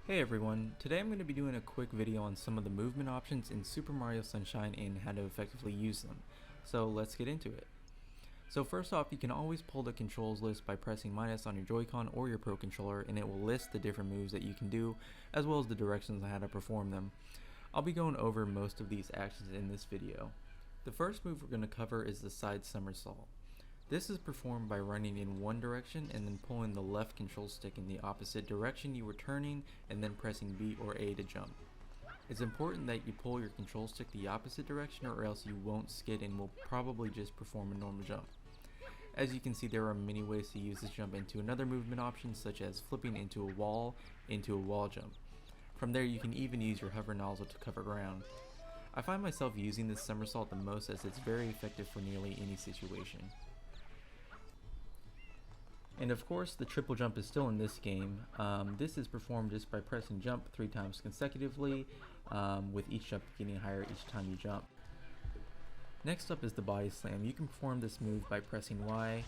Hey everyone, today I'm going to be doing a quick video on some of the movement options in Super Mario Sunshine and how to effectively use them. So let's get into it. So first off, you can always pull the controls list by pressing minus on your Joy-Con or your Pro Controller, and it will list the different moves that you can do, as well as the directions on how to perform them. I'll be going over most of these actions in this video. The first move we're going to cover is the side somersault. This is performed by running in one direction and then pulling the left control stick in the opposite direction you were turning and then pressing B or A to jump. It's important that you pull your control stick the opposite direction or else you won't skid and will probably just perform a normal jump. As you can see, there are many ways to use this jump into another movement option, such as flipping into a wall jump. From there you can even use your hover nozzle to cover ground. I find myself using this somersault the most as it's very effective for nearly any situation. And of course, the triple jump is still in this game. This is performed just by pressing jump 3 times consecutively, with each jump getting higher each time you jump. Next up is the body slam. You can perform this move by pressing Y.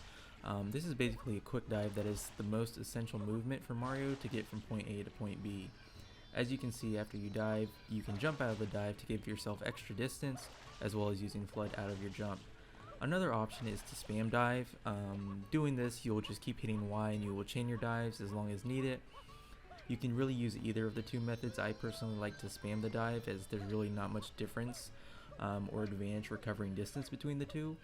This is basically a quick dive that is the most essential movement for Mario to get from point A to point B. As you can see, after you dive, you can jump out of the dive to give yourself extra distance, as well as using FLUDD out of your jump. Another option is to spam dive. Doing this, you'll just keep hitting Y and you will chain your dives as long as needed. You can really use either of the two methods. I personally like to spam the dive as there's really not much difference or advantage recovering distance between the two.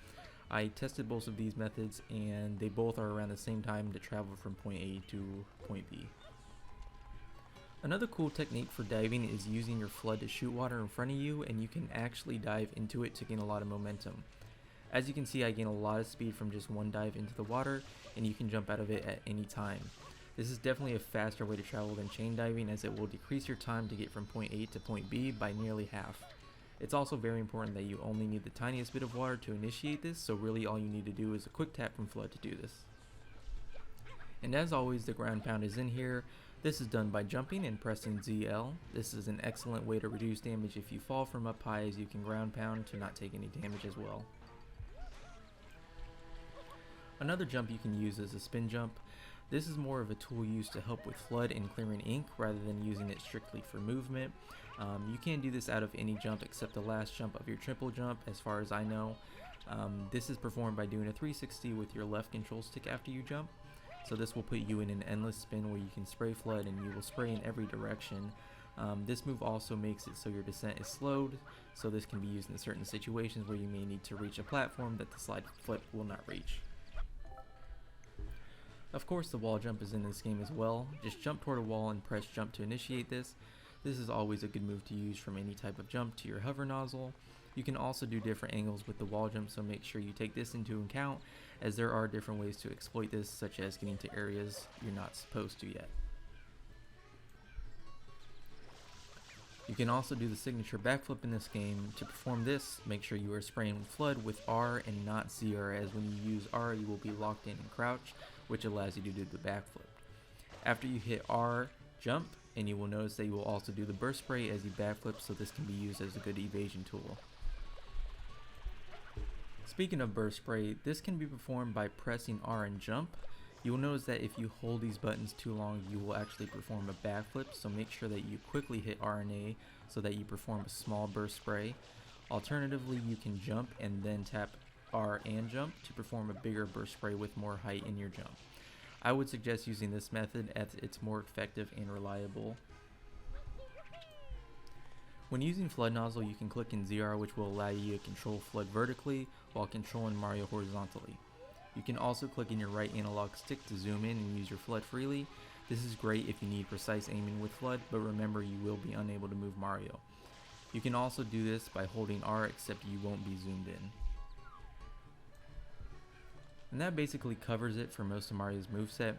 I tested both of these methods and they both are around the same time to travel from point A to point B. Another cool technique for diving is using your FLUDD to shoot water in front of you, and you can actually dive into it to gain a lot of momentum. As you can see, I gain a lot of speed from just one dive into the water, and you can jump out of it at any time. This is definitely a faster way to travel than chain diving, as it will decrease your time to get from point A to point B by nearly half. It's also very important that you only need the tiniest bit of water to initiate this, so really all you need to do is a quick tap from FLUDD to do this. And as always, the ground pound is in here. This is done by jumping and pressing ZL. This is an excellent way to reduce damage if you fall from up high, as you can ground pound to not take any damage as well. Another jump you can use is a spin jump. This is more of a tool used to help with FLUDD and clearing ink rather than using it strictly for movement. You can do this out of any jump except the last jump of your triple jump, as far as I know. This is performed by doing a 360 with your left control stick after you jump. So this will put you in an endless spin where you can spray FLUDD and you will spray in every direction. This move also makes it so your descent is slowed, so this can be used in certain situations where you may need to reach a platform that the slide flip will not reach. Of course, the wall jump is in this game as well. Just jump toward a wall and press jump to initiate this. This is always a good move to use from any type of jump to your hover nozzle. You can also do different angles with the wall jump, so make sure you take this into account, as there are different ways to exploit this, such as getting to areas you're not supposed to yet. You can also do the signature backflip in this game. To perform this, make sure you are spraying with FLUDD with R and not ZR, as when you use R you will be locked in and crouched, which allows you to do the backflip. After you hit R, jump, and you will notice that you will also do the burst spray as you backflip, so this can be used as a good evasion tool. Speaking of burst spray, this can be performed by pressing R and jump. You will notice that if you hold these buttons too long, you will actually perform a backflip, so make sure that you quickly hit R and A so that you perform a small burst spray. Alternatively, you can jump and then tap R and jump to perform a bigger burst spray with more height in your jump. I would suggest using this method as it's more effective and reliable. When using FLUDD nozzle, you can click in ZR, which will allow you to control FLUDD vertically while controlling Mario horizontally. You can also click in your right analog stick to zoom in and use your FLUDD freely. This is great if you need precise aiming with FLUDD, but remember, you will be unable to move Mario. You can also do this by holding R, except you won't be zoomed in. And that basically covers it for most of Mario's moveset.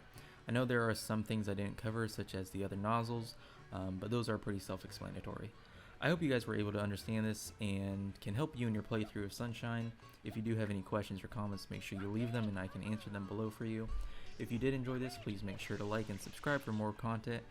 I know there are some things I didn't cover, such as the other nozzles, but those are pretty self-explanatory. I hope you guys were able to understand this and can help you in your playthrough of Sunshine. If you do have any questions or comments, make sure you leave them and I can answer them below for you. If you did enjoy this, please make sure to like and subscribe for more content.